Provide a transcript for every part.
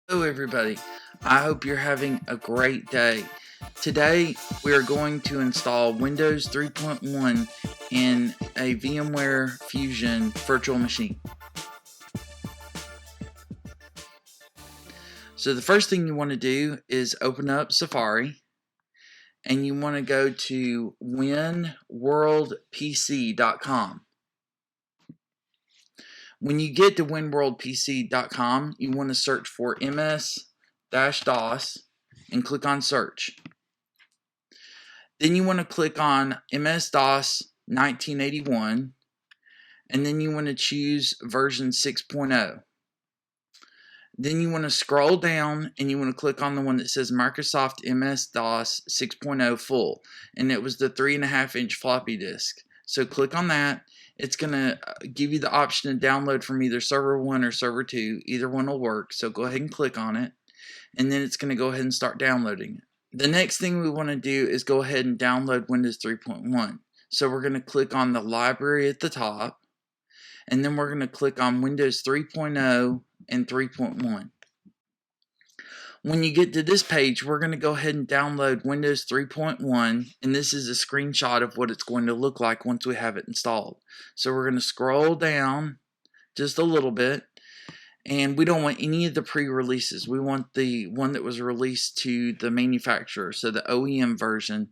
Hello everybody, I hope you're having a great day. Today we are going to install Windows 3.1 in a VMware Fusion Virtual Machine. So the first thing you want to do is open up Safari and you want to go to winworldpc.com. When you get to winworldpc.com, you want to search for ms-dos and click on search. Then you want to click on MS-DOS 1981 and then you want to choose version 6.0. Then you want to scroll down and you want to click on the one that says Microsoft MS-DOS 6.0 full, and it was the 3.5-inch floppy disk. So click on that. It's going to give you the option to download from either server 1 or server 2. Either one will work, so go ahead and click on it, and then it's going to go ahead and start downloading it. The next thing we want to do is go ahead and download Windows 3.1. So we're going to click on the library at the top, and then we're going to click on Windows 3.0 and 3.1. When you get to this page, we're going to go ahead and download Windows 3.1, and this is a screenshot of what it's going to look like once we have it installed. So we're going to scroll down just a little bit, and we don't want any of the pre-releases. We want the one that was released to the manufacturer, so the OEM version.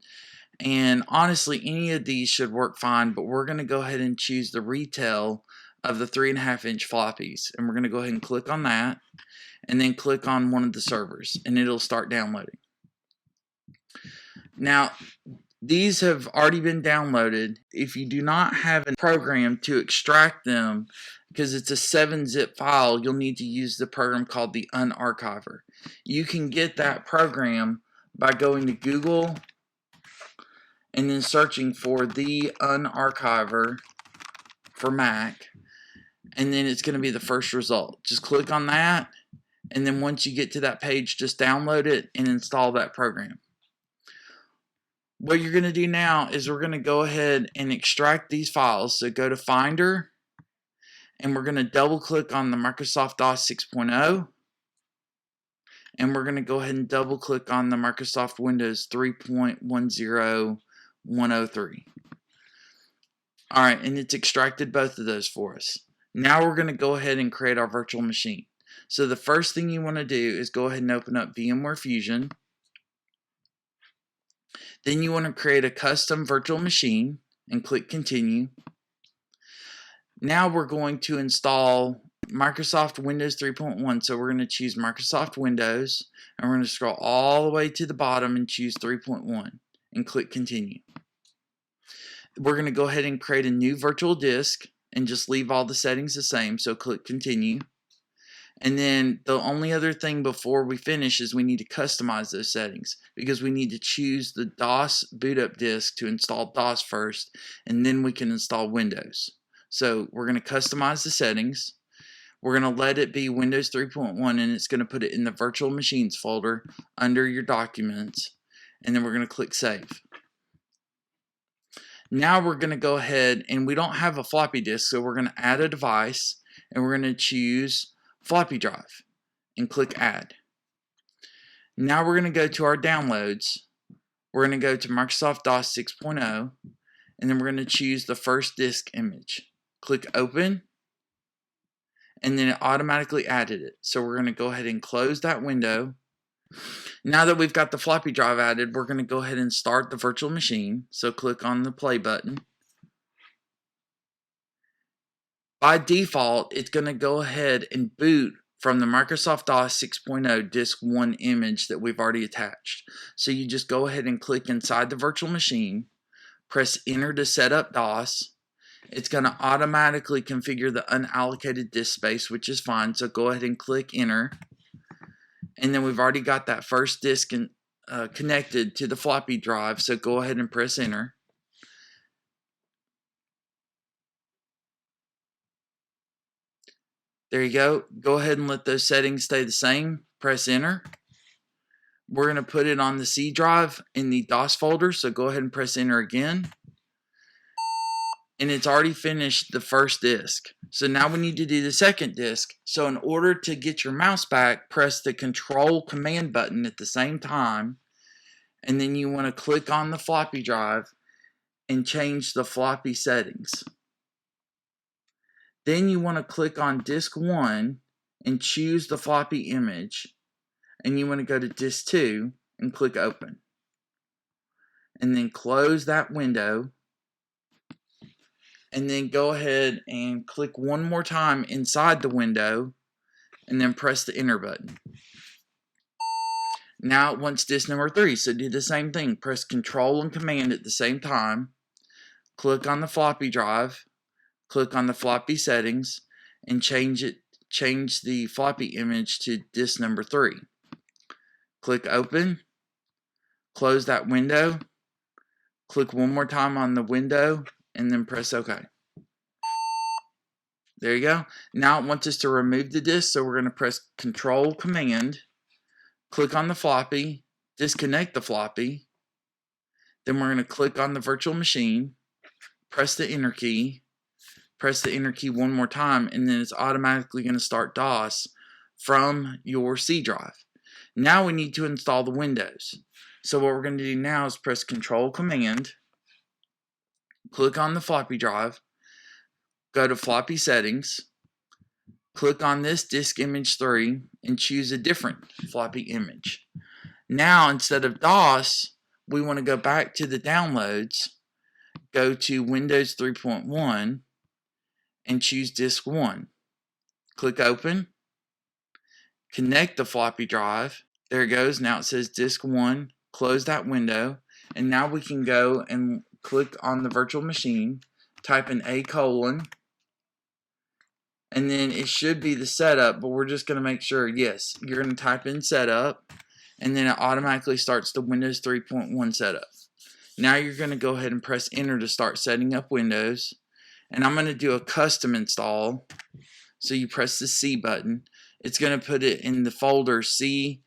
And honestly, any of these should work fine, but we're going to go ahead and choose the retail of the 3.5-inch floppies, and we're going to go ahead and click on that, and then click on one of the servers, and it'll start downloading. Now, these have already been downloaded. If you do not have a program to extract them, because it's a 7-zip file, you'll need to use the program called the Unarchiver. You can get that program by going to Google and then searching for the Unarchiver for Mac, and then it's going to be the first result. Just click on that, and then once you get to that page, just download it and install that program. What you're going to do now is we're going to go ahead and extract these files. So go to Finder, and we're going to double click on the Microsoft DOS 6.0, and we're going to go ahead and double click on the Microsoft Windows 3.10103. Alright, and it's extracted both of those for us. Now we're going to go ahead and create our virtual machine. So the first thing you want to do is go ahead and open up VMware Fusion. Then you want to create a custom virtual machine and click continue. Now we're going to install Microsoft Windows 3.1, so we're going to choose Microsoft Windows, and we're going to scroll all the way to the bottom and choose 3.1 and click continue. We're going to go ahead and create a new virtual disk and just leave all the settings the same, so click continue. And then the only other thing before we finish is we need to customize those settings, because we need to choose the DOS boot up disk to install DOS first, and then we can install Windows. So we're going to customize the settings. We're going to let it be Windows 3.1, and it's going to put it in the virtual machines folder under your documents, and then we're going to click save. Now we're going to go ahead, and we don't have a floppy disk, so we're going to add a device, and we're going to choose floppy drive and click add. Now we're going to go to our downloads. We're going to go to Microsoft DOS 6.0, and then we're going to choose the first disk image. Click open, and then it automatically added it. So we're going to go ahead and close that window. Now that we've got the floppy drive added, we're going to go ahead and start the virtual machine. So click on the play button. By default, it's going to go ahead and boot from the Microsoft DOS 6.0 disk 1 image that we've already attached. So you just go ahead and click inside the virtual machine, press enter to set up DOS. It's going to automatically configure the unallocated disk space, which is fine, so go ahead and click enter. And then we've already got that first disk connected to the floppy drive, so go ahead and press enter. There you go. Go ahead and let those settings stay the same. Press enter. We're going to put it on the C drive in the DOS folder, so go ahead and press enter again. and it's already finished the first disk. So now we need to do the second disk. So in order to get your mouse back, press the Control Command button at the same time, and then you want to click on the floppy drive and change the floppy settings. Then you want to click on disk 1 and choose the floppy image, and you want to go to disk 2 and click open. And then close that window, and then go ahead and click one more time inside the window, and then press the enter button. Now it wants disk number 3, so do the same thing. Press Control and Command at the same time, click on the floppy drive, click on the floppy settings, and change the floppy image to disk number 3. Click open, close that window, click one more time on the window, and then press OK. There you go. Now it wants us to remove the disk, so we're going to press Control Command, click on the floppy, disconnect the floppy, then we're going to click on the virtual machine, press the enter key one more time, and then it's automatically going to start DOS from your C drive. Now we need to install the Windows. So what we're going to do now is press Control Command, click on the floppy drive, go to floppy settings, click on this disk image 3, and choose a different floppy image. Now instead of DOS, we want to go back to the downloads, go to Windows 3.1, and choose disk 1. Click open, connect the floppy drive. There it goes. Now it says disk 1. Close that window, and now we can go and click on the virtual machine, type in A:, and then it should be the setup, but we're just going to make sure, yes, you're going to type in setup, and then it automatically starts the Windows 3.1 setup. Now you're going to go ahead and press enter to start setting up Windows, and I'm going to do a custom install. So you press the C button. It's going to put it in the folder C:\Windows.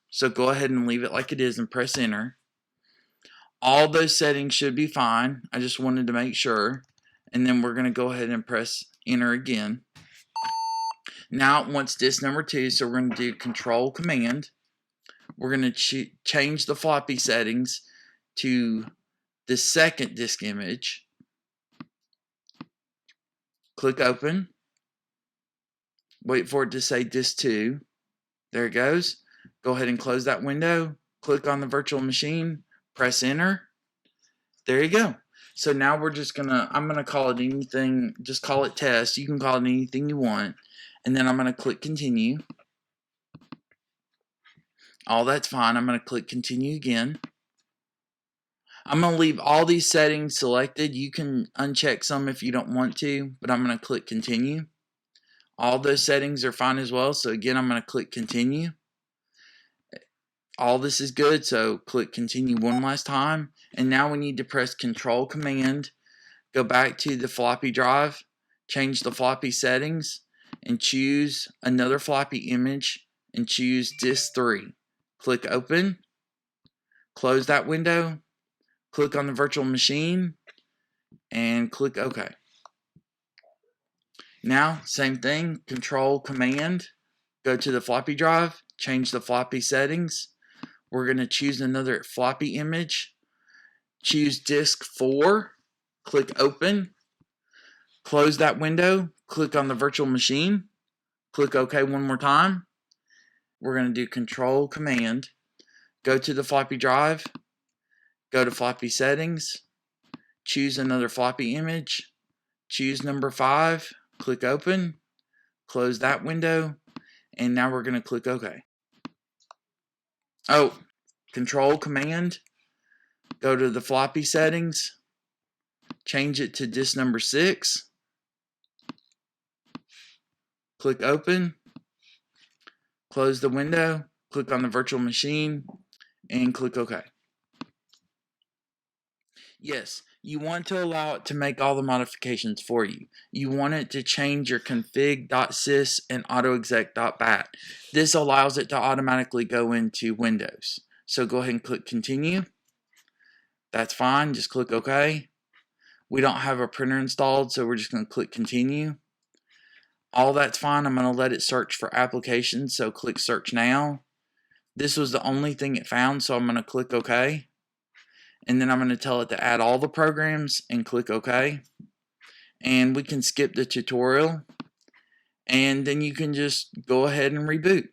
So go ahead and leave it like it is and press enter. All those settings should be fine. I just wanted to make sure. And then we're going to go ahead and press enter again. Now it wants disk number 2, so we're going to do Control Command. We're going to change the floppy settings to the second disk image. Click open. Wait for it to say disk 2. There it goes. Go ahead and close that window. Click on the virtual machine. Press enter. There you go. So now we're just I'm gonna call it anything. Just call it test. You can call it anything you want. And then I'm gonna click continue. All that's fine. I'm gonna click continue again. I'm going to leave all these settings selected. You can uncheck some if you don't want to, but I'm going to click continue. All those settings are fine as well, so again I'm going to click continue. All this is good, so click continue one last time, and now we need to press Control Command, go back to the floppy drive, change the floppy settings, and choose another floppy image, and choose disk 3. Click open, close that window, click on the virtual machine, and click OK. Now, same thing, Control Command, go to the floppy drive, change the floppy settings. We're going to choose another floppy image, choose disk 4, click open, close that window, click on the virtual machine, click OK one more time. We're going to do Control Command, go to the floppy drive, go to floppy settings, choose another floppy image, choose number 5, click open, close that window, and now we're going to click OK. Oh, Control Command, go to the floppy settings, change it to disk number 6, click open, close the window, click on the virtual machine, and click OK. Yes, you want to allow it to make all the modifications for you. You want it to change your config.sys and autoexec.bat. This allows it to automatically go into Windows. So go ahead and click continue. That's fine, just click OK. We don't have a printer installed, so we're just going to click continue. All that's fine. I'm going to let it search for applications, so click search now. This was the only thing it found, so I'm going to click OK. And then I'm going to tell it to add all the programs and click OK. And we can skip the tutorial, and then you can just go ahead and reboot.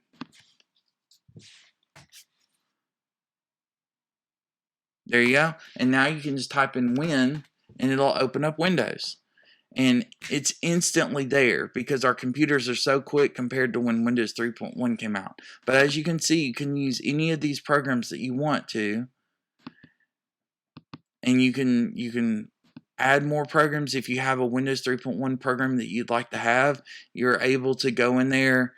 There you go. And now you can just type in Win, and it'll open up Windows. And it's instantly there because our computers are so quick compared to when Windows 3.1 came out. But as you can see, you can use any of these programs that you want to. And you can add more programs. If you have a Windows 3.1 program that you'd like to have, you're able to go in there,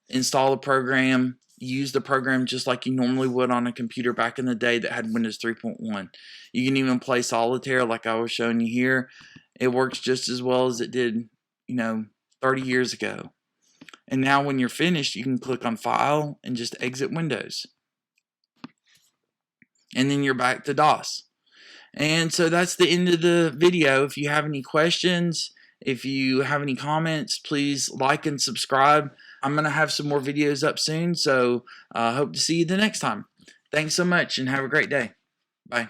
install a program, use the program just like you normally would on a computer back in the day that had Windows 3.1. You can even play solitaire like I was showing you here. It works just as well as it did, 30 years ago. And now when you're finished, you can click on File and just exit Windows. And then you're back to DOS. And so that's the end of the video. If you have any questions, if you have any comments, please like and subscribe. I'm going to have some more videos up soon, so hope to see you the next time. Thanks so much and have a great day. Bye.